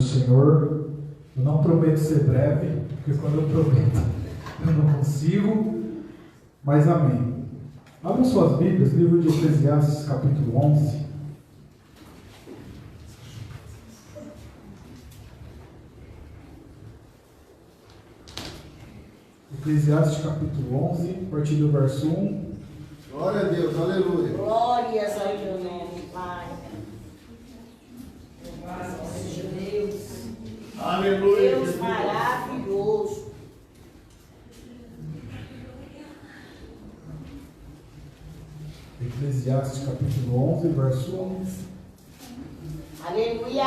Senhor, eu não prometo ser breve, porque quando eu prometo eu não consigo, mas amém. Abram suas Bíblias, livro de Eclesiastes, capítulo 11. Eclesiastes, capítulo 11, a partir do verso 1. Glória a Deus, aleluia. Glórias ao teu nome, Pai. Louvado seja Deus. Aleluia. Deus maravilhoso. Eclesiastes, capítulo 11, verso 1. Aleluia.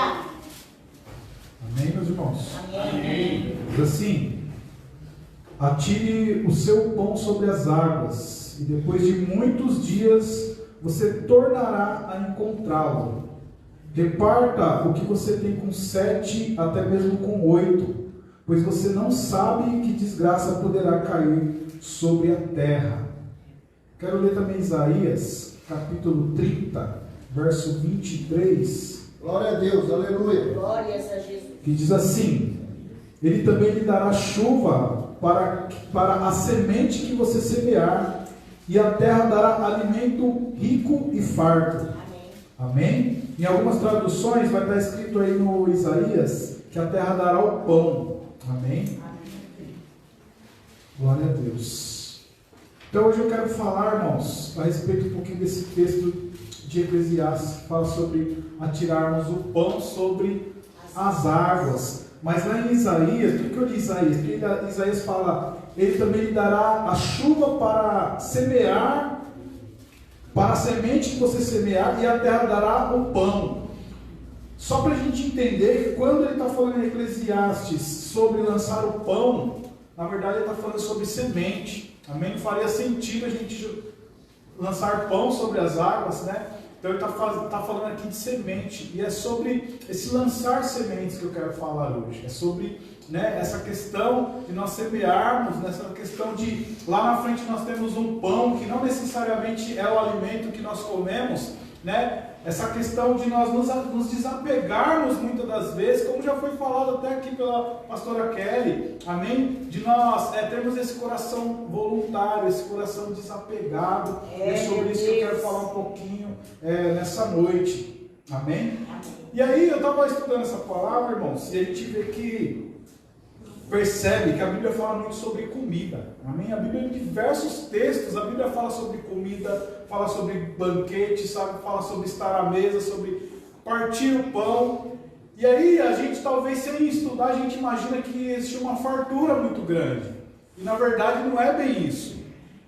Amém, meus irmãos? Amém. Diz assim: atire o seu pão sobre as águas, e depois de muitos dias você tornará a encontrá-lo. Reparta o que você tem com 7, até mesmo com 8, pois você não sabe que desgraça poderá cair sobre a terra. Quero ler também Isaías, capítulo 30, verso 23. Glória a Deus, aleluia. Glórias a Jesus. Que diz assim: Ele também lhe dará chuva para a semente que você semear, e a terra dará alimento rico e farto. Amém. Amém? Em algumas traduções vai estar escrito aí no Isaías que a terra dará o pão. Amém? Amém. Glória a Deus. Então hoje eu quero falar, irmãos, a respeito um pouquinho desse texto de Eclesiastes, que fala sobre atirarmos o pão sobre as águas. Mas lá em Isaías, por que eu li Isaías? Porque Isaías fala, ele também lhe dará a chuva para semear, para a semente que você semear, e a terra dará o pão. Só para a gente entender que quando ele está falando em Eclesiastes sobre lançar o pão, na verdade ele está falando sobre semente. Amém? Não faria sentido a gente lançar pão sobre as águas, né? Então ele está falando aqui de semente, e é sobre esse lançar sementes que eu quero falar hoje. É sobre, né, essa questão de nós semearmos, nessa questão de, lá na frente nós temos um pão, que não necessariamente é o alimento que nós comemos, né? Essa questão de nós nos desapegarmos muitas das vezes, como já foi falado até aqui pela pastora Kelly, amém? De nós termos esse coração voluntário, esse coração desapegado. É sobre isso que eu quero falar um pouquinho nessa noite, amém? E aí eu estava estudando essa palavra, irmãos, e a gente vê que percebe que a Bíblia fala muito sobre comida, amém? A Bíblia, em diversos textos, a Bíblia fala sobre comida, fala sobre banquete, sabe? Fala sobre estar à mesa, sobre partir o pão. E aí a gente, talvez sem estudar, a gente imagina que existe uma fartura muito grande, e na verdade não é bem isso.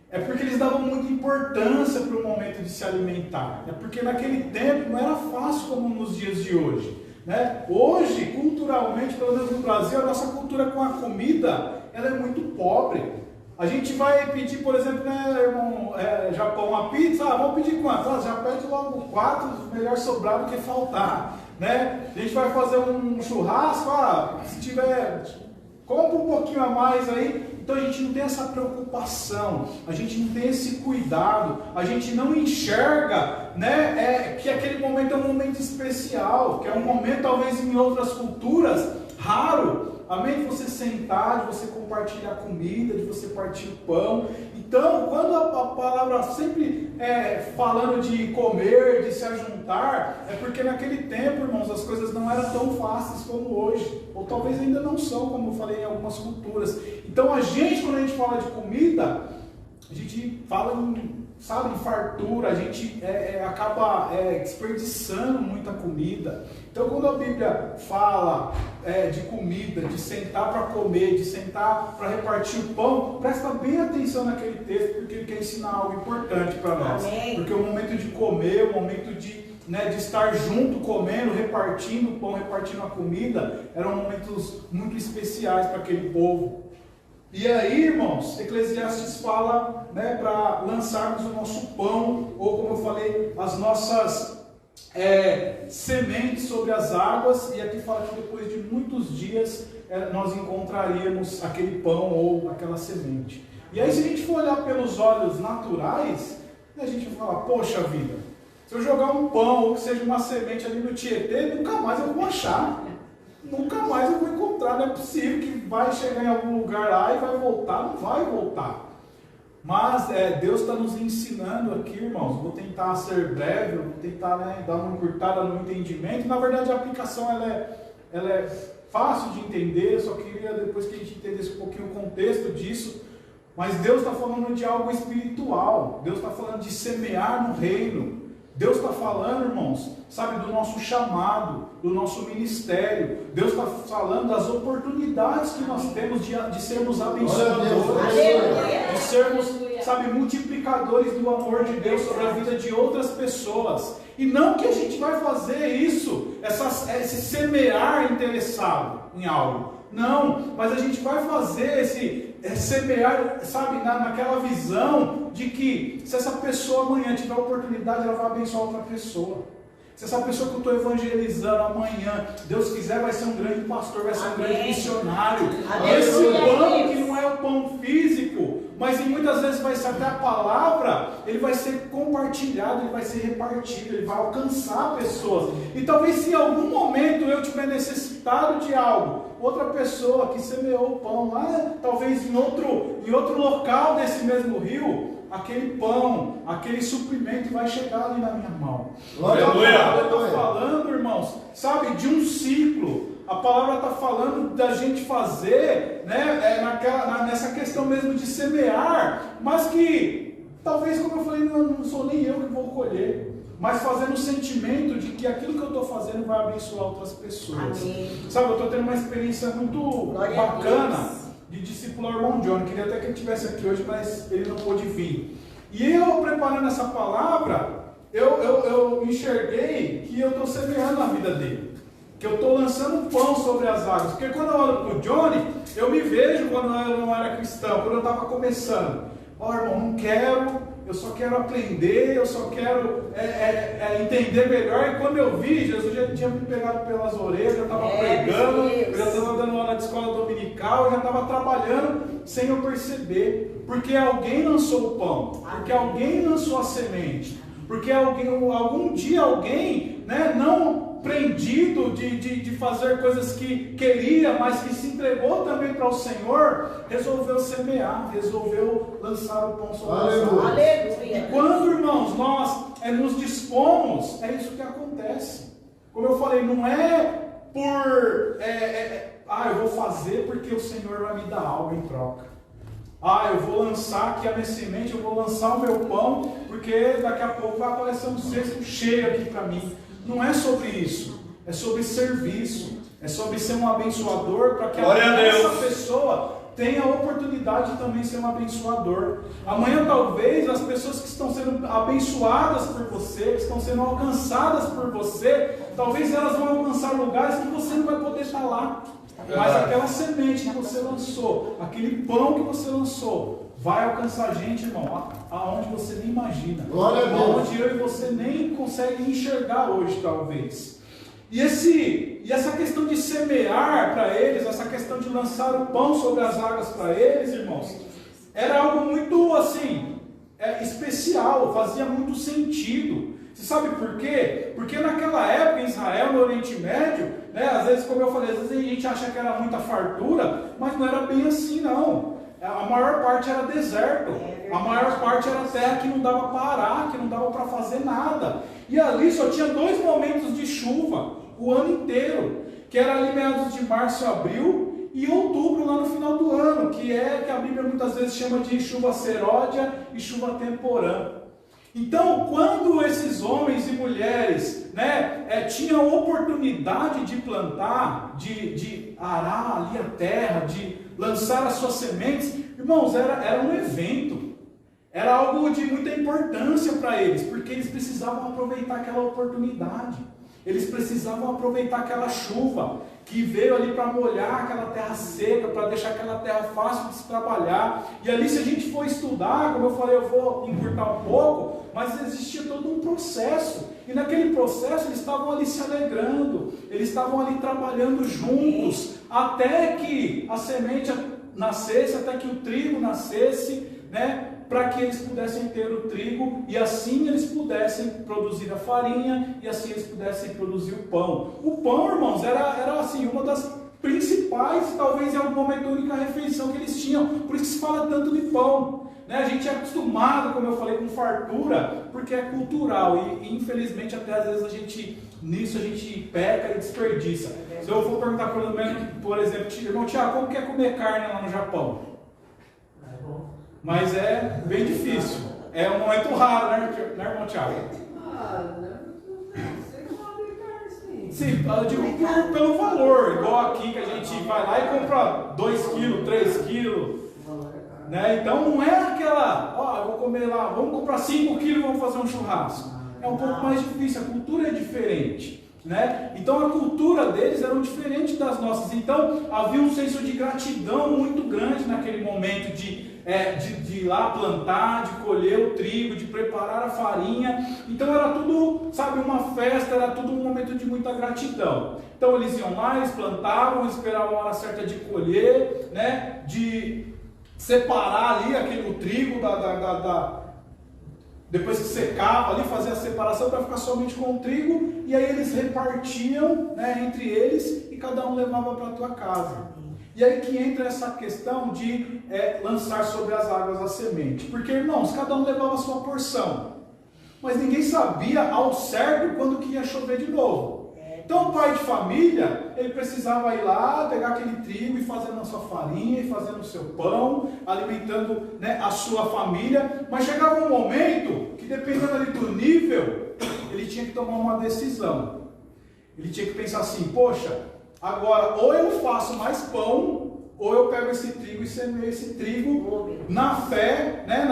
É porque eles davam muita importância para o momento de se alimentar, é porque naquele tempo não era fácil como nos dias de hoje. Né? Hoje, culturalmente, pelo menos no Brasil, a nossa cultura com a comida, ela é muito pobre. A gente vai pedir, por exemplo, né, irmão, Japão, uma pizza, vamos pedir quanto? Já pede logo 4, melhor sobrar do que faltar. Né? A gente vai fazer um churrasco, se tiver, compra um pouquinho a mais aí. Então a gente não tem essa preocupação, a gente não tem esse cuidado, a gente não enxerga, né, que aquele momento é um momento especial, que é um momento talvez em outras culturas raro, amém? De você sentar, de você compartilhar comida, de você partir o pão. Então, quando a palavra sempre falando de comer, de se ajuntar, é porque naquele tempo, irmãos, as coisas não eram tão fáceis como hoje, ou talvez ainda não são, como eu falei em algumas culturas. Então a gente, quando a gente fala de comida, a gente fala em fartura, a gente acaba desperdiçando muita comida. Então quando a Bíblia fala de comida, de sentar para comer, de sentar para repartir o pão, presta bem atenção naquele texto, porque ele quer ensinar algo importante para nós. Amém. Porque o momento de comer, o momento de estar junto, comendo, repartindo o pão, repartindo a comida, eram momentos muito especiais para aquele povo. E aí, irmãos, Eclesiastes fala, né, para lançarmos o nosso pão, ou como eu falei, as nossas sementes sobre as águas, e aqui fala que depois de muitos dias nós encontraríamos aquele pão ou aquela semente. E aí, se a gente for olhar pelos olhos naturais, a gente vai falar, poxa vida, se eu jogar um pão ou que seja uma semente ali no Tietê, nunca mais eu vou achar. Não vai chegar em algum lugar lá e vai voltar, não vai voltar. Mas Deus está nos ensinando aqui, irmãos. Vou tentar ser breve, vou tentar dar uma encurtada no entendimento. Na verdade, a aplicação ela é fácil de entender. Eu só queria depois que a gente entendesse um pouquinho o contexto disso. Mas Deus está falando de algo espiritual. Deus está falando de semear no reino. Deus está falando, irmãos, sabe, do nosso chamado, do nosso ministério. Deus está falando das oportunidades que nós temos de sermos abençoadores, de sermos, sabe, multiplicadores do amor de Deus sobre a vida de outras pessoas. E não que a gente vai fazer isso, esse semear interessado em algo. Não, mas a gente vai fazer esse semear, sabe, naquela visão de que se essa pessoa amanhã tiver a oportunidade, ela vai abençoar outra pessoa. Se essa pessoa que eu estou evangelizando amanhã, Deus quiser, vai ser um grande pastor, vai ser um grande missionário. Esse pão que não é o pão físico, mas muitas vezes vai ser até a palavra, ele vai ser compartilhado, ele vai ser repartido, ele vai alcançar pessoas. E talvez se em algum momento eu tiver necessitado de algo, outra pessoa que semeou o pão lá, talvez em outro local desse mesmo rio, aquele pão, aquele suprimento vai chegar ali na minha mão. A palavra está falando, irmãos, sabe, de um ciclo. A palavra está falando da gente fazer, né, nessa questão mesmo de semear, mas que talvez, como eu falei, não sou nem eu que vou colher, mas fazendo o sentimento de que aquilo que eu estou fazendo vai abençoar outras pessoas. Amém. Sabe, eu estou tendo uma experiência muito bacana de discipular o irmão John. Queria até que ele estivesse aqui hoje, mas ele não pôde vir. E eu, preparando essa palavra, eu enxerguei que eu estou semeando a vida dele. Que eu estou lançando pão sobre as águas. Porque quando eu olho para o Johnny, eu me vejo quando eu não era cristão, quando eu estava começando. Irmão, não quero, eu só quero aprender, eu só quero entender melhor. E quando eu vi, Jesus já tinha me pegado pelas orelhas, eu estava pregando, eu já estava dando aula de escola dominical, eu já estava trabalhando sem eu perceber. Porque alguém lançou o pão, porque alguém lançou a semente, porque algum dia alguém, né, não prendido de fazer coisas que queria, mas que se entregou também para o Senhor, resolveu semear, resolveu lançar o pão sobre as águas. Aleluia. E quando, irmãos, nós nos dispomos, é isso que acontece. Como eu falei, não é por eu vou fazer porque o Senhor vai me dar algo em troca. Eu vou lançar aqui a minha semente, eu vou lançar o meu pão, porque daqui a pouco vai aparecer um cesto cheio aqui para mim. Não é sobre isso, é sobre serviço, é sobre ser um abençoador, para que essa pessoa tenha a oportunidade de também ser um abençoador. Amanhã talvez as pessoas que estão sendo abençoadas por você, que estão sendo alcançadas por você, talvez elas vão alcançar lugares que você não vai poder estar lá. Mas aquela semente que você lançou, aquele pão que você lançou, vai alcançar gente, irmão, aonde você nem imagina. Aonde eu e você nem consegue enxergar hoje, talvez. E essa questão de semear para eles, essa questão de lançar o pão sobre as águas para eles, irmãos, era algo muito, assim, especial, fazia muito sentido. Você sabe por quê? Porque naquela época em Israel, no Oriente Médio, né, às vezes, como eu falei, às vezes a gente acha que era muita fartura, mas não era bem assim, não. A maior parte era deserto, a maior parte era terra que não dava para arar, que não dava para fazer nada. E ali só tinha 2 momentos de chuva, o ano inteiro, que era ali meados de março e abril, e outubro lá no final do ano, que a Bíblia muitas vezes chama de chuva seródia e chuva temporã. Então, quando esses homens e mulheres, né, tinham oportunidade de plantar, de arar ali a terra, de lançar as suas sementes, irmãos, era um evento, era algo de muita importância para eles, porque eles precisavam aproveitar aquela oportunidade, eles precisavam aproveitar aquela chuva que veio ali para molhar aquela terra seca, para deixar aquela terra fácil de se trabalhar. E ali, se a gente for estudar, como eu falei, eu vou encurtar um pouco, mas existia todo um processo, e naquele processo eles estavam ali se alegrando, eles estavam ali trabalhando juntos, até que a semente nascesse, até que o trigo nascesse, né, para que eles pudessem ter o trigo, e assim eles pudessem produzir a farinha, e assim eles pudessem produzir o pão. O pão, irmãos, era assim, uma das principais pais, talvez em algum momento a única refeição que eles tinham. Por isso que se fala tanto de pão. Né? A gente é acostumado, como eu falei, com fartura, porque é cultural. E infelizmente até às vezes nisso a gente peca e desperdiça. Se eu for perguntar, por exemplo, irmão Tiago, como que é comer carne lá no Japão? Mas é bem difícil. É um momento raro, né irmão Tiago? Sim, eu digo pelo valor, igual aqui que a gente vai lá e compra 2 quilos, 3 quilos, né? Então não é aquela, eu vou comer lá, vamos comprar 5 quilos e vamos fazer um churrasco. É um pouco mais difícil, a cultura é diferente, né? Então a cultura deles era diferente das nossas, então havia um senso de gratidão muito grande naquele momento de ir lá plantar, de colher o trigo, de preparar a farinha. Então era tudo, sabe, uma festa, era tudo um momento de muita gratidão. Então eles iam lá, eles plantavam, esperavam a hora certa de colher, né, de separar ali o trigo depois que secava ali, fazia a separação para ficar somente com o trigo, e aí eles repartiam, né, entre eles, e cada um levava para a tua casa. E aí que entra essa questão de lançar sobre as águas a semente. Porque, irmãos, cada um levava a sua porção. Mas ninguém sabia ao certo quando que ia chover de novo. Então o pai de família, ele precisava ir lá, pegar aquele trigo e fazendo a sua farinha, e fazendo o seu pão, alimentando, né, a sua família. Mas chegava um momento que, dependendo ali do nível, ele tinha que tomar uma decisão. Ele tinha que pensar assim, poxa, agora, ou eu faço mais pão, ou eu pego esse trigo e semeio esse trigo na fé, né,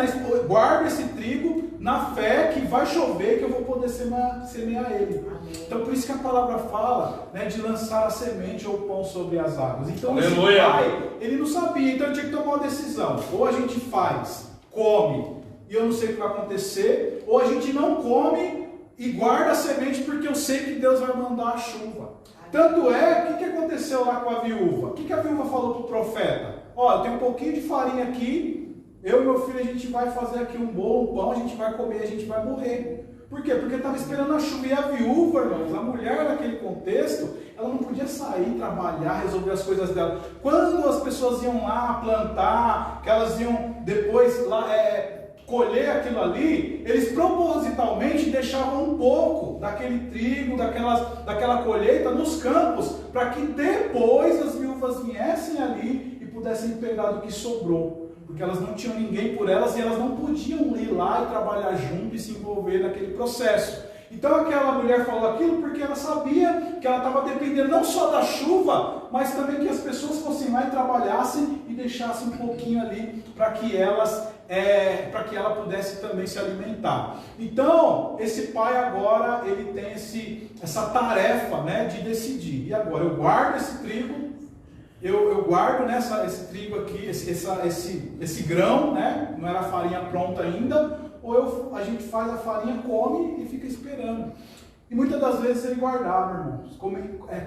guardo esse trigo na fé que vai chover, que eu vou poder semear ele. Então, por isso que a palavra fala, né, de lançar a semente ou o pão sobre as águas. Então, esse pai, ele não sabia, então ele tinha que tomar uma decisão. Ou a gente faz, come, e eu não sei o que vai acontecer, ou a gente não come e guarda a semente porque eu sei que Deus vai mandar a chuva. Tanto é, o que aconteceu lá com a viúva? O que a viúva falou para o profeta? Olha, tem um pouquinho de farinha aqui, eu e meu filho, a gente vai fazer aqui um bolo, um pão, a gente vai comer, a gente vai morrer. Por quê? Porque estava esperando a chuva. E a viúva, irmãos, a mulher naquele contexto, ela não podia sair, trabalhar, resolver as coisas dela. Quando as pessoas iam lá plantar, que elas iam depois lá colher aquilo ali, eles propositalmente deixavam um pouco daquele trigo, daquela colheita nos campos, para que depois as viúvas viessem ali e pudessem pegar do que sobrou. Porque elas não tinham ninguém por elas e elas não podiam ir lá e trabalhar junto e se envolver naquele processo. Então aquela mulher falou aquilo porque ela sabia que ela estava dependendo não só da chuva, mas também que as pessoas fossem lá e trabalhassem e deixassem um pouquinho ali para que ela pudesse também se alimentar. Então esse pai agora ele tem essa tarefa, né, de decidir. E agora eu guardo esse trigo, eu guardo, né, esse trigo aqui, esse grão, né, não era farinha pronta ainda, ou a gente faz a farinha, come e fica esperando. E muitas das vezes ele guardava, irmãos,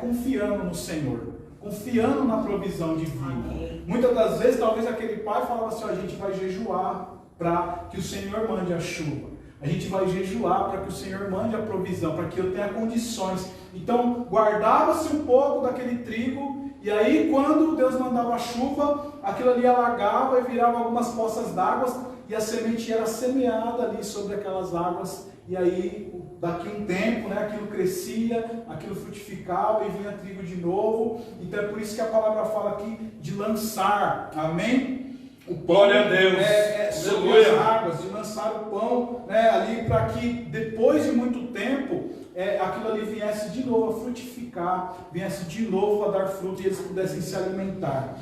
confiando no Senhor, confiando na provisão divina. Amém. Muitas das vezes, talvez aquele pai falava assim, a gente vai jejuar para que o Senhor mande a chuva. A gente vai jejuar para que o Senhor mande a provisão, para que eu tenha condições. Então, guardava-se um pouco daquele trigo, e aí quando Deus mandava a chuva, aquilo ali alagava e virava algumas poças d'água, e a semente era semeada ali sobre aquelas águas, e aí daqui um tempo, né, aquilo crescia, aquilo frutificava e vinha trigo de novo. Então é por isso que a palavra fala aqui de lançar, amém? O pão, glória a Deus, sobre as águas, de lançar o pão, né, ali para que depois de muito tempo aquilo ali viesse de novo a frutificar, viesse de novo a dar fruto e eles pudessem se alimentar.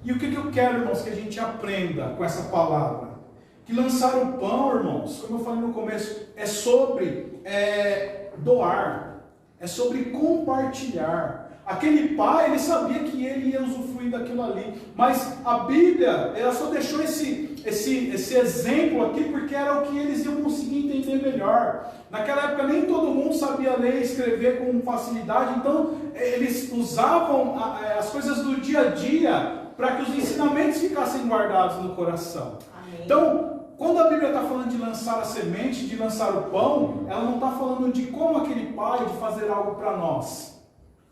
E o que eu quero, irmãos, que a gente aprenda com essa palavra? Que lançar o pão, irmãos, como eu falei no começo, é sobre doar, é sobre compartilhar. Aquele pai, ele sabia que ele ia usufruir daquilo ali, mas a Bíblia, ela só deixou esse exemplo aqui porque era o que eles iam conseguir entender melhor. Naquela época nem todo mundo sabia ler e escrever com facilidade, então eles usavam as coisas do dia a dia para que os ensinamentos ficassem guardados no coração. Amém. Então, quando a Bíblia está falando de lançar a semente, de lançar o pão, ela não está falando de como aquele pai de fazer algo para nós.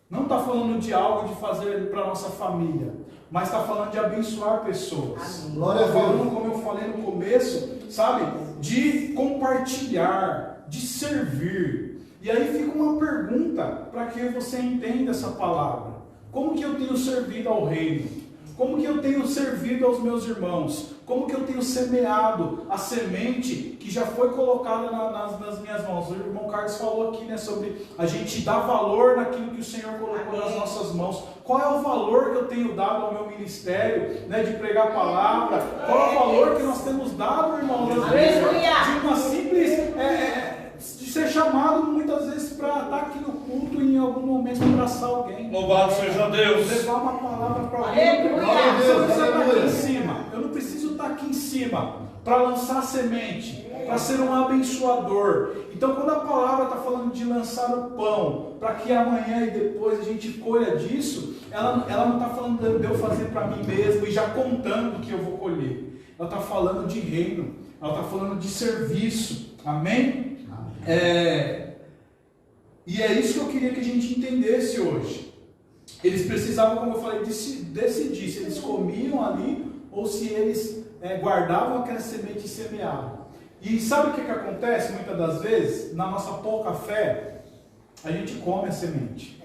Não está falando de algo de fazer para a nossa família, mas está falando de abençoar pessoas. Amém. Glória a Está Deus. falando, como eu falei no começo, sabe? De compartilhar, de servir. E aí fica uma pergunta para que você entenda essa palavra. Como que eu tenho servido ao reino? Como que eu tenho servido aos meus irmãos? Como que eu tenho semeado a semente que já foi colocada nas minhas mãos? O irmão Carlos falou aqui, né, sobre a gente dar valor naquilo que o Senhor colocou nas nossas mãos. Qual é o valor que eu tenho dado ao meu ministério, né, de pregar a palavra? Qual é o valor que nós temos dado, irmãos? Às vezes, de uma simples... de ser chamado muitas vezes para estar aqui no culto e em algum momento abraçar alguém. Louvado seja Deus. Levar uma palavra para alguém. Aleluia. Você não precisa estar aqui em cima. Eu não preciso estar aqui em cima para lançar semente, para ser um abençoador. Então, quando a palavra está falando de lançar o pão, para que amanhã e depois a gente colha disso, ela não está falando de eu fazer para mim mesmo e já contando que eu vou colher. Ela está falando de reino, ela está falando de serviço. Amém? E é isso que eu queria que a gente entendesse hoje. Eles precisavam, como eu falei, decidir se eles comiam ali ou se eles guardavam aquela semente e semeavam. E sabe o que acontece muitas das vezes? Na nossa pouca fé, a gente come a semente.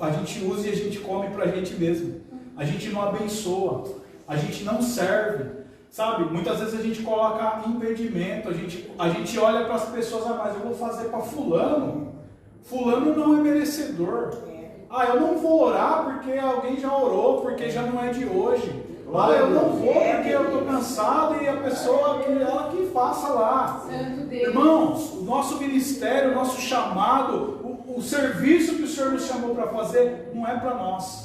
A gente usa e a gente come para a gente mesmo. A gente não abençoa, a gente não serve. Sabe, muitas vezes a gente coloca impedimento, a gente olha para as pessoas, mas eu vou fazer para fulano não é merecedor. Eu não vou orar porque alguém já orou, porque já não é de hoje. Eu não vou porque eu estou cansado e a pessoa, ela que faça lá. Irmãos, o nosso ministério, o nosso chamado, o serviço que o Senhor nos chamou para fazer, não é para nós.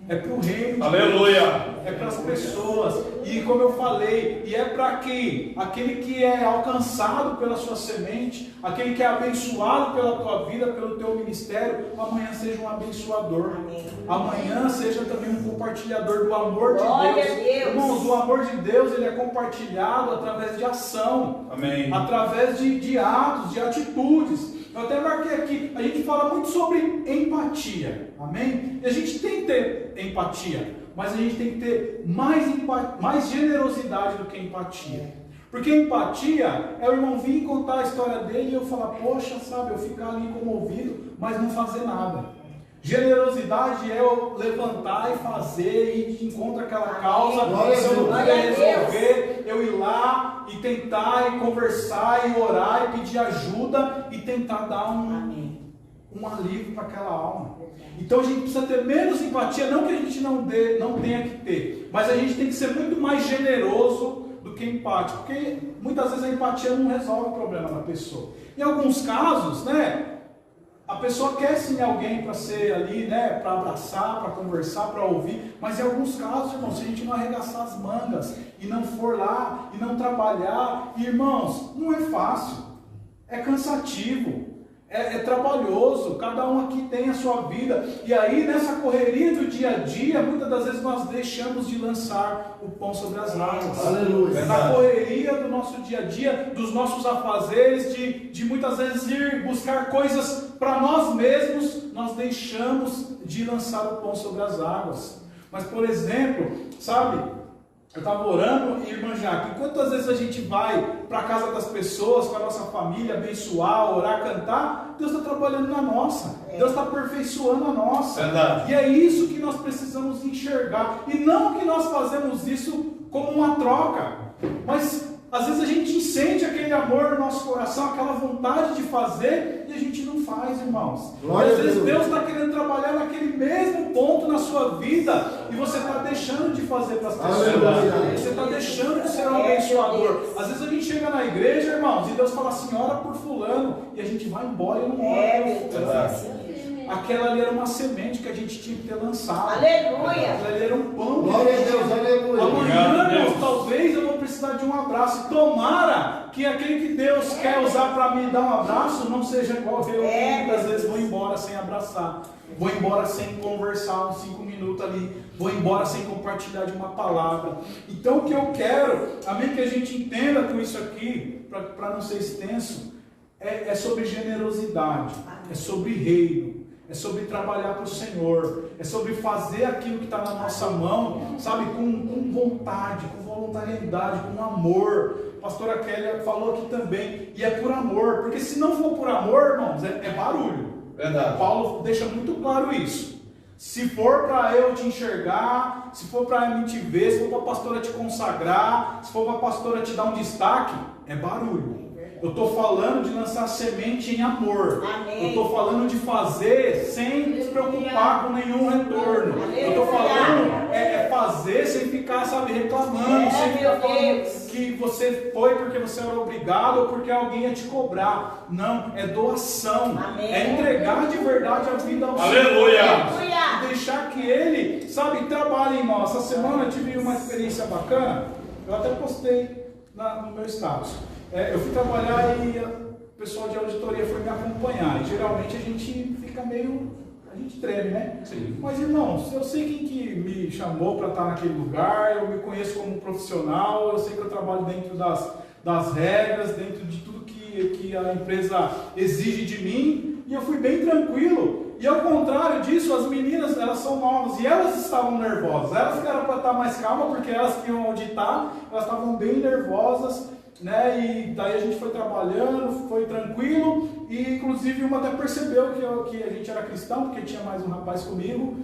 É para o reino. Aleluia. É para as pessoas. E como eu falei, e é para que aquele que é alcançado pela sua semente, aquele que é abençoado pela tua vida, pelo teu ministério, amanhã seja um abençoador. Amém. Amanhã seja também um compartilhador do amor de Glória Deus. a Deus. Irmãos, o amor de Deus, ele é compartilhado através de ação. Amém. Através de atos, de atitudes. Eu até marquei aqui, a gente fala muito sobre empatia, amém? E a gente tem que ter empatia, mas a gente tem que ter mais generosidade do que empatia. Porque empatia é o irmão vir contar a história dele e eu falar, poxa, sabe, eu ficar ali comovido, mas não fazer nada. Generosidade é eu levantar e fazer e de encontro àquela causa, se eu não puder resolver, eu ir lá e tentar e conversar e orar e pedir ajuda e tentar dar um alívio para aquela alma. Então a gente precisa ter menos empatia, não que a gente não tenha que ter, mas a gente tem que ser muito mais generoso do que empático, porque muitas vezes a empatia não resolve o problema da pessoa. Em alguns casos, né? A pessoa quer sim alguém para ser ali, né, para abraçar, para conversar, para ouvir, mas em alguns casos, irmãos, se a gente não arregaçar as mangas e não for lá e não trabalhar, irmãos, não é fácil, é cansativo, é trabalhoso, cada um aqui tem a sua vida, e aí nessa correria do dia a dia, muitas das vezes nós deixamos de lançar o pão sobre as águas. Aleluia. Na correria do nosso dia a dia, dos nossos afazeres, de muitas vezes ir buscar coisas para nós mesmos, nós deixamos de lançar o pão sobre as águas. Mas, por exemplo, sabe, eu estava orando e, irmã Jaque, quantas vezes a gente vai para a casa das pessoas, com a nossa família, abençoar, orar, cantar, Deus está trabalhando na nossa, Deus está aperfeiçoando a nossa. Verdade. E é isso que nós precisamos enxergar, e não que nós fazemos isso como uma troca, mas às vezes a gente sente aquele amor no nosso coração, aquela vontade de fazer, e a gente não faz, irmãos. Glória E às a vezes Deus. Deus está querendo trabalhar naquele mesmo ponto na sua vida, e você está deixando de fazer para as pessoas. Aleluia. Você está deixando de ser um abençoador. Às vezes a gente chega na igreja, irmãos, e Deus fala assim, ora por fulano, e a gente vai embora e não ora por fulano. Aquela ali era uma semente que a gente tinha que ter lançado. Aleluia. Aquela ali era um pão. Glória a Deus, aleluia. Amanhã, irmãos, talvez eu vou precisar de um abraço. Tomara que aquele que Deus quer usar para me dar um abraço não seja igual eu, que muitas vezes vou embora sem abraçar. Vou embora sem conversar uns 5 minutos ali. Vou embora sem compartilhar de uma palavra. Então o que eu quero, amém, que a gente entenda com isso aqui, para não ser extenso, é sobre generosidade, é sobre reino, é sobre trabalhar para o Senhor, é sobre fazer aquilo que está na nossa mão, sabe, com vontade, com voluntariedade, com amor. A pastora Kelly falou aqui também, e é por amor, porque se não for por amor, irmãos, é barulho. Verdade. Paulo deixa muito claro isso. Se for para eu te enxergar, se for para mim te ver, se for para a pastora te consagrar, se for para a pastora te dar um destaque, é barulho. Eu estou falando de lançar semente em amor. Amém. Eu estou falando de fazer sem se preocupar com nenhum retorno. Eu estou falando fazer sem ficar, sabe, reclamando, sem ficar falando que você foi porque você era obrigado ou porque alguém ia te cobrar. Não, é doação. Amém. É entregar de verdade a vida ao Aleluia. Senhor. E deixar que Ele, sabe, trabalhe em nós. Essa semana eu tive uma experiência bacana. Eu até postei no meu status. Eu fui trabalhar e o pessoal de auditoria foi me acompanhar. E geralmente a gente fica meio... a gente treme, né? Sim. Mas, irmãos, eu sei quem que me chamou para estar naquele lugar, eu me conheço como profissional, eu sei que eu trabalho dentro das regras, dentro de tudo que a empresa exige de mim, e eu fui bem tranquilo. E ao contrário disso, as meninas, elas são novas e elas estavam nervosas. Elas que eram para estar mais calmas, porque elas que iam auditar, elas estavam bem nervosas, né? E daí a gente foi trabalhando, foi tranquilo, e inclusive uma até percebeu que a gente era cristão, porque tinha mais um rapaz comigo,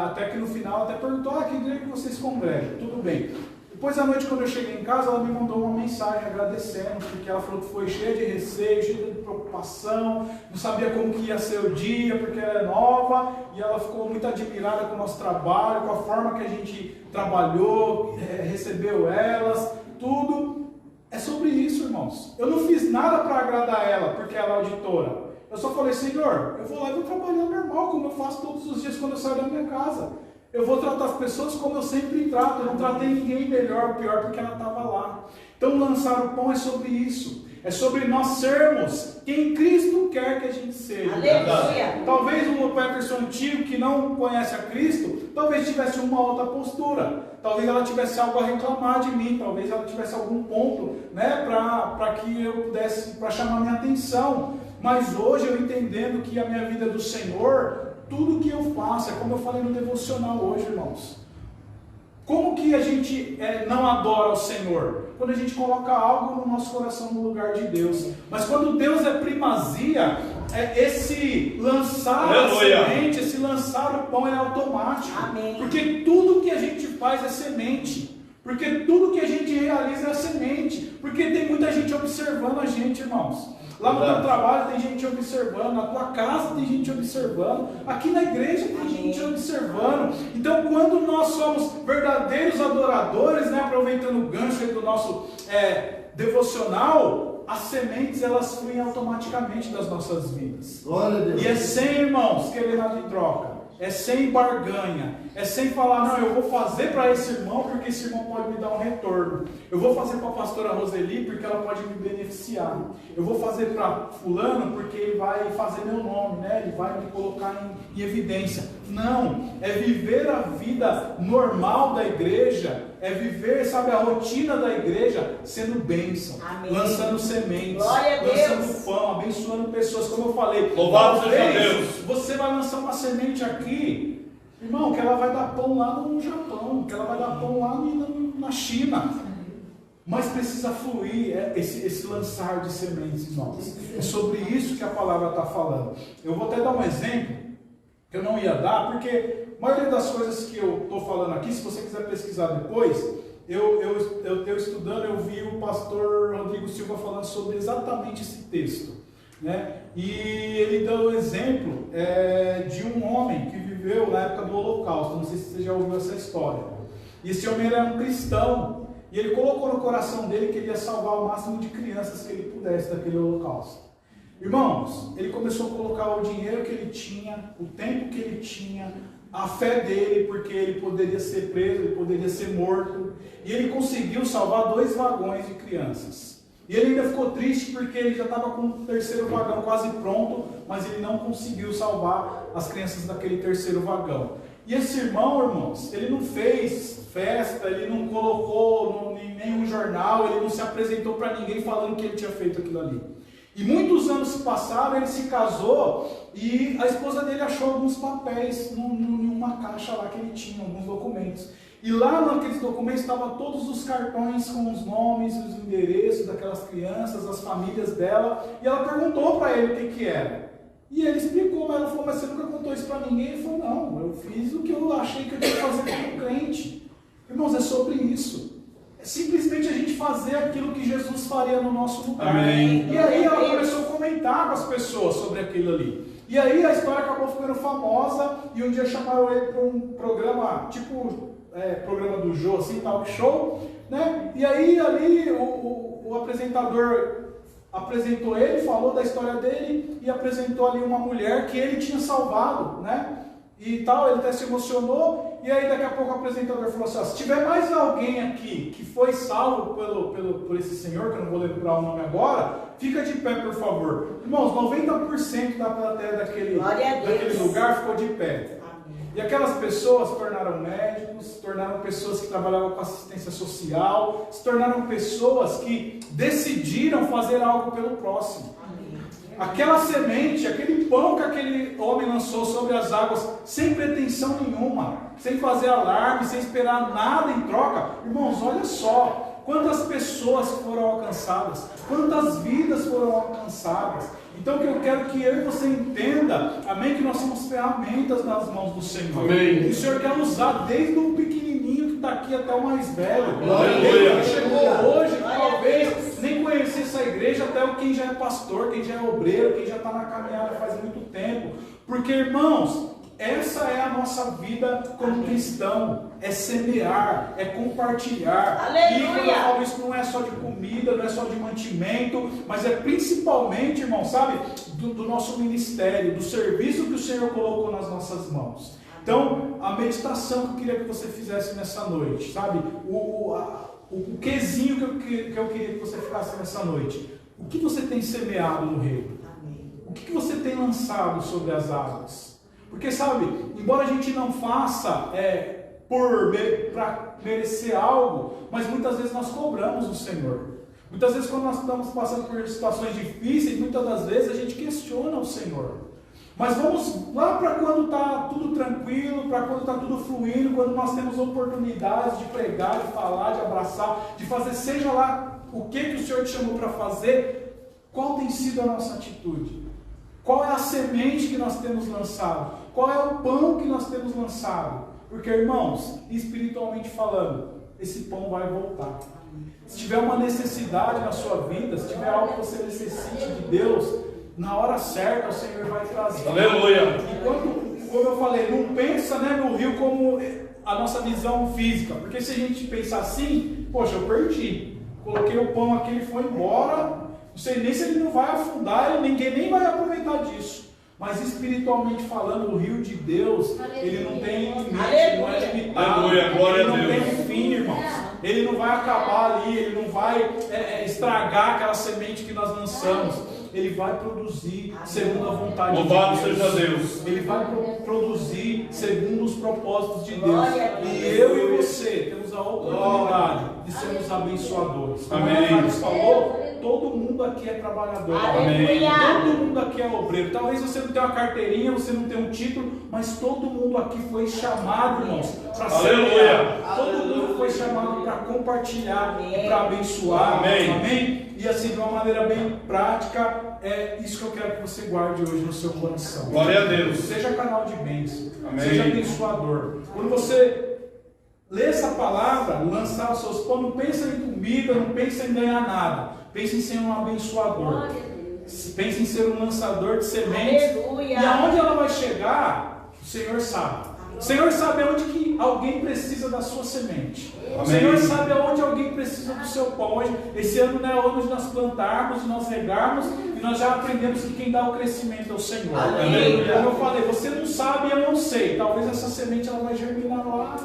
até que no final até perguntou, que dia que vocês congregam? Tudo bem. Depois à noite, quando eu cheguei em casa, ela me mandou uma mensagem agradecendo, porque ela falou que foi cheia de receio, cheia de preocupação, não sabia como que ia ser o dia, porque ela é nova, e ela ficou muito admirada com o nosso trabalho, com a forma que a gente trabalhou, recebeu elas, tudo. É sobre isso, irmãos. Eu não fiz nada para agradar ela, porque ela é auditora. Eu só falei, Senhor, eu vou lá e vou trabalhar normal, como eu faço todos os dias quando eu saio da minha casa. Eu vou tratar as pessoas como eu sempre trato. Eu não tratei ninguém melhor ou pior porque ela estava lá. Então, lançar o pão é sobre isso. É sobre nós sermos quem Cristo quer que a gente seja. Aleluia. Talvez um Peterson antigo que não conhece a Cristo, talvez tivesse uma outra postura. Talvez ela tivesse algo a reclamar de mim. Talvez ela tivesse algum ponto, né, para que eu pudesse, para chamar minha atenção. Mas hoje eu entendendo que a minha vida é do Senhor, tudo que eu faço, é como eu falei no devocional hoje, irmãos. Como que a gente não adora o Senhor? Quando a gente coloca algo no nosso coração no lugar de Deus. Mas quando Deus é primazia, esse lançar a semente, esse lançar o pão é automático. Amém. Porque tudo que a gente faz é semente. Porque tudo que a gente realiza é semente. Porque tem muita gente observando a gente, irmãos. Lá no teu trabalho tem gente observando, na tua casa tem gente observando, aqui na igreja tem gente observando. Então, quando nós somos verdadeiros adoradores, né, aproveitando o gancho aí do nosso devocional, as sementes elas fluem automaticamente das nossas vidas. Glória a Deus. E é sem, irmãos, querer nada em troca. É sem barganha, é sem falar, não, eu vou fazer para esse irmão porque esse irmão pode me dar um retorno. Eu vou fazer para a pastora Roseli porque ela pode me beneficiar. Eu vou fazer para fulano porque ele vai fazer meu nome, né? Ele vai me colocar em evidência. Não, é viver a vida normal da igreja, é viver, sabe, a rotina da igreja sendo bênção, Amém. Lançando sementes, Glória a Deus. lançando pão, abençoando pessoas, como eu falei. Louvado seja Talvez Deus. Você vai lançar uma semente aqui, irmão, que ela vai dar pão lá no Japão, que ela vai dar pão lá na China. Mas precisa fluir esse lançar de sementes, irmãos. É sobre isso que a palavra está falando. Eu vou até dar um exemplo, que eu não ia dar, porque a maioria das coisas que eu estou falando aqui, se você quiser pesquisar depois, eu estudando, eu vi o pastor Rodrigo Silva falando sobre exatamente esse texto, né? E ele deu o exemplo de um homem que viveu na época do Holocausto. Não sei se você já ouviu essa história. E esse homem era um cristão, e ele colocou no coração dele que ele ia salvar o máximo de crianças que ele pudesse daquele Holocausto. Irmãos, ele começou a colocar o dinheiro que ele tinha, o tempo que ele tinha, a fé dele, porque ele poderia ser preso, ele poderia ser morto, e ele conseguiu salvar 2 vagões de crianças. E ele ainda ficou triste porque ele já estava com o 3º vagão quase pronto, mas ele não conseguiu salvar as crianças daquele 3º vagão. E esse irmão, irmãos, ele não fez festa, ele não colocou em nenhum jornal, ele não se apresentou para ninguém falando que ele tinha feito aquilo ali. E muitos anos se passaram, ele se casou e a esposa dele achou alguns papéis numa caixa lá que ele tinha, alguns documentos. E lá naqueles documentos estavam todos os cartões com os nomes, os endereços daquelas crianças, as famílias dela. E ela perguntou para ele o que era. E ele explicou, mas ela falou, mas você nunca contou isso para ninguém? Ele falou, não, eu fiz o que eu achei que eu tinha que fazer como crente. Irmãos, é sobre isso. É simplesmente a gente fazer aquilo que Jesus faria no nosso lugar. Amém. E aí ela começou a comentar com as pessoas sobre aquilo ali. E aí a história acabou ficando famosa e um dia chamaram ele para um programa, tipo programa do Jô, assim, talk show, né? E aí ali o apresentador apresentou ele, falou da história dele e apresentou ali uma mulher que ele tinha salvado, né? E tal, ele até se emocionou, e aí daqui a pouco o apresentador falou assim, ó, se tiver mais alguém aqui que foi salvo por esse senhor, que eu não vou lembrar o nome agora, fica de pé, por favor. Irmãos, 90% da plateia daquele lugar ficou de pé. E aquelas pessoas se tornaram médicos, se tornaram pessoas que trabalhavam com assistência social, se tornaram pessoas que decidiram fazer algo pelo próximo. Aquela semente, aquele pão que aquele homem lançou sobre as águas, sem pretensão nenhuma, sem fazer alarme, sem esperar nada em troca. Irmãos, olha só, quantas pessoas foram alcançadas, quantas vidas foram alcançadas. Então, que eu quero que eu e você entenda, amém, que nós somos ferramentas nas mãos do Senhor. Amém. E o Senhor quer usar desde o pequenininho que está aqui até o mais velho. Aleluia. Ele chegou hoje, talvez nem conhecer essa igreja, até quem já é pastor, quem já é obreiro, quem já está na caminhada faz muito tempo. Porque, irmãos, essa é a nossa vida como cristão, é semear, é compartilhar. Aleluia. E quando eu falo isso, não é só de comida, não é só de mantimento, mas é principalmente, irmão, sabe, do nosso ministério, do serviço que o Senhor colocou nas nossas mãos. Então, a meditação que eu queria que você fizesse nessa noite, sabe, o quezinho que eu queria que você ficasse nessa noite. O que você tem semeado no reino? O que você tem lançado sobre as águas? Porque, sabe, embora a gente não faça para merecer algo, mas muitas vezes nós cobramos o Senhor. Muitas vezes quando nós estamos passando por situações difíceis, muitas das vezes a gente questiona o Senhor. Mas vamos lá para quando está tudo tranquilo, para quando está tudo fluindo, quando nós temos oportunidades de pregar, de falar, de abraçar, de fazer seja lá o que o Senhor te chamou para fazer. Qual tem sido a nossa atitude? Qual é a semente que nós temos lançado? Qual é o pão que nós temos lançado? Porque, irmãos, espiritualmente falando, esse pão vai voltar. Se tiver uma necessidade na sua vida, se tiver algo que você necessite de Deus, na hora certa o Senhor vai trazer. Aleluia. E como eu falei, não pensa, né, no rio como a nossa visão física. Porque se a gente pensar assim, poxa, eu perdi. Coloquei o pão aqui, ele foi embora. Não sei nem se ele não vai afundar, ninguém nem vai aproveitar disso. Mas espiritualmente falando, o rio de Deus, ele não tem limite, ele não é limitado, ele não tem fim, irmãos. Ele não vai acabar ali, ele não vai estragar aquela semente que nós lançamos. Ele vai produzir segundo a vontade de Deus. Louvado seja Deus. Ele vai produzir segundo os propósitos de Deus. E eu e você temos a oportunidade de sermos abençoadores. Como Amém. o Carlos falou, todo mundo aqui é trabalhador. Amém. Todo mundo aqui é obreiro. Talvez você não tenha uma carteirinha, você não tenha um título, mas todo mundo aqui foi chamado, irmãos, para semear. Todo mundo foi chamado para compartilhar, para abençoar. Amém. Amém? E assim, de uma maneira bem prática, é isso que eu quero que você guarde hoje no seu coração. Glória a Deus. Seja canal de bênção. Amém. Seja abençoador. Quando você lê essa palavra, lançar os seus pães, não pensa em comida, não pensa em ganhar nada. Pense em ser um abençoador. Pense em ser um lançador de sementes. Aleluia. E aonde ela vai chegar, o Senhor sabe. O Senhor sabe aonde que alguém precisa da sua semente. O Amém. Senhor sabe aonde alguém precisa do seu pão. Hoje, esse ano não é ano de nós plantarmos, de nós regarmos, e nós já aprendemos que quem dá o crescimento é o Senhor. Amém. Como eu falei, você não sabe, eu não sei. Talvez essa semente ela vai germinar lá.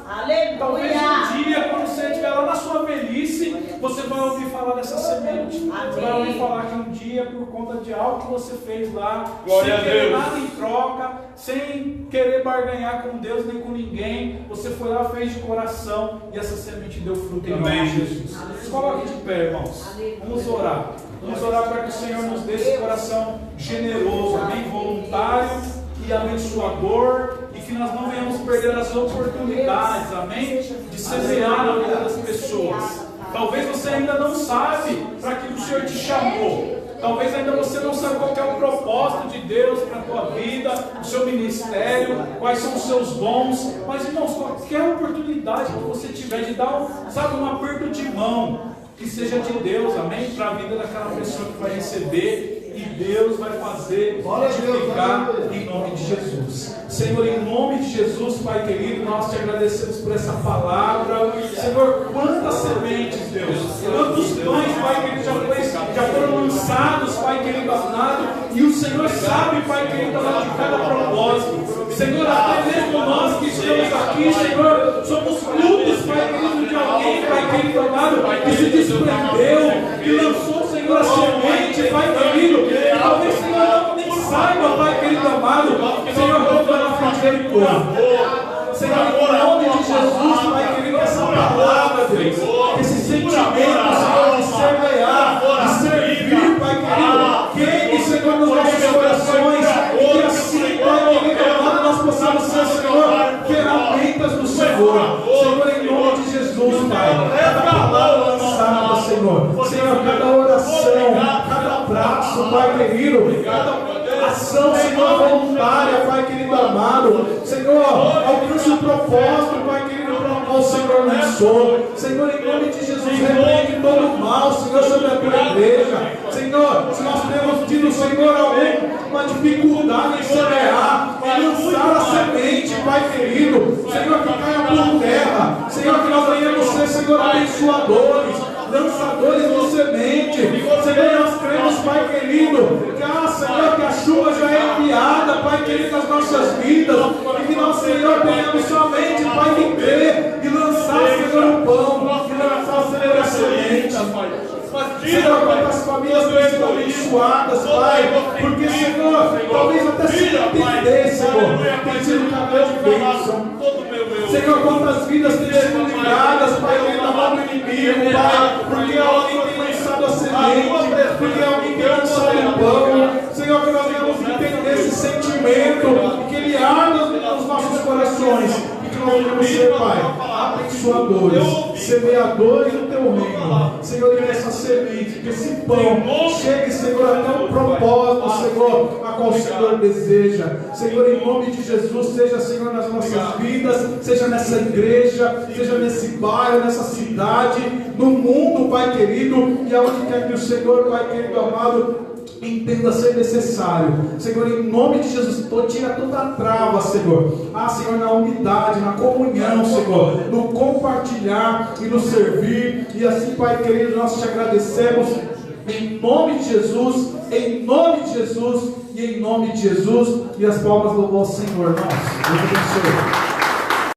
Talvez Aleluia. um dia, quando você estiver lá na sua velhice, você vai ouvir falar dessa semente. Você vai ouvir falar que um dia, por conta de algo que você fez lá, Glória sem a querer Deus. nada em troca, sem querer barganhar com Deus nem com ninguém, você foi lá, fez de coração e essa semente deu fruto em nome Amém. de Jesus. Se coloque de pé, irmãos. Vamos orar. Vamos orar para que o Senhor nos dê esse coração generoso, amém? Voluntário e abençoador, e que nós não venhamos perder as oportunidades, amém? De semear na vida das pessoas. Talvez você ainda não sabe para que o Senhor te chamou. Talvez ainda você não sabe qual é o propósito de Deus para a tua vida, o seu ministério, quais são os seus dons. Mas, irmãos, qualquer oportunidade que você tiver de dar um aperto de mão, que seja de Deus, amém? Para a vida daquela pessoa que vai receber. E Deus vai fazer multiplicar em nome de Jesus. Senhor, em nome de Jesus, Pai querido, nós te agradecemos por essa palavra. Senhor, quantas sementes, Deus, quantos pães, Pai querido, já foram lançados, Pai querido, amado, e o Senhor sabe, Pai querido, de cada propósito. Senhor, até mesmo nós que estamos aqui, Senhor, somos frutos, Pai querido, de alguém, Pai querido, amado, que se desprendeu, que lançou, Senhor, a semente, Pai querido, e talvez, Senhor, nem saiba, Pai querido, amado, Senhor, volta na frente dele todo. Senhor, em nome de Jesus, Pai querido, essa palavra, Deus, esse sentimento, Senhor, de semear, de servir, Pai querido, queime, Senhor, nos nossos corações, e que assim, Pai querido, amado, nós possamos ser, Senhor, ferramentas do Senhor. Senhor, em nome de Jesus, Pai, cada palavra lançada, Senhor, cada oração, cada abraço, Pai querido, cada ação, Senhor, voluntária, Pai querido amado, Senhor, alcance o propósito, Pai querido, para o qual o Senhor lançou. Senhor, em nome de Jesus, repreende todo o mal, Senhor, sobre a tua igreja. Senhor, se nós temos tido, Senhor, alguma dificuldade em semear, em lançar a semente, Pai querido, Senhor, que caia por terra, Senhor, que nós venhamos ser, Senhor, abençoadores, lançadores de semente. Senhor, nós cremos, Pai querido, que, Senhor, que a chuva já é enviada, Pai querido, nas nossas vidas, e que nós, Senhor, tenhamos somente, Pai, que crer e lançar, Senhor, o pão, e lançar, Senhor, a semente. Senhor, quantas famílias têm sido abençoadas, Pai, porque, Senhor, talvez até se entender, Senhor, tem sido um canal de bênção. Senhor, quantas vidas têm sido ligadas, Pai, dentro da mão do inimigo, Pai, porque alguém tem lançado a semente, porque alguém tem lançado o pão. Senhor, que nós venhamos entender esse sentimento, e que ele arda nos nossos corações, e que nós venhamos ser, Pai, abençoadores, semeadores do teu reino. Senhor, que essa semente, que esse pão chegue, Senhor, até o propósito, Senhor, a qual o Senhor deseja. Senhor, em nome de Jesus, seja, Senhor, nas nossas vidas, seja nessa igreja, seja nesse bairro, nessa cidade, no mundo, Pai querido, e aonde quer que o Senhor, Pai querido amado, entenda ser necessário. Senhor, em nome de Jesus, tira toda a trava, Senhor. Senhor, na unidade, na comunhão, Senhor, no compartilhar e no servir. E assim, Pai querido, nós te agradecemos em nome de Jesus, em nome de Jesus e em nome de Jesus. E as palmas louvam ao Senhor. Nossa, Deus abençoe.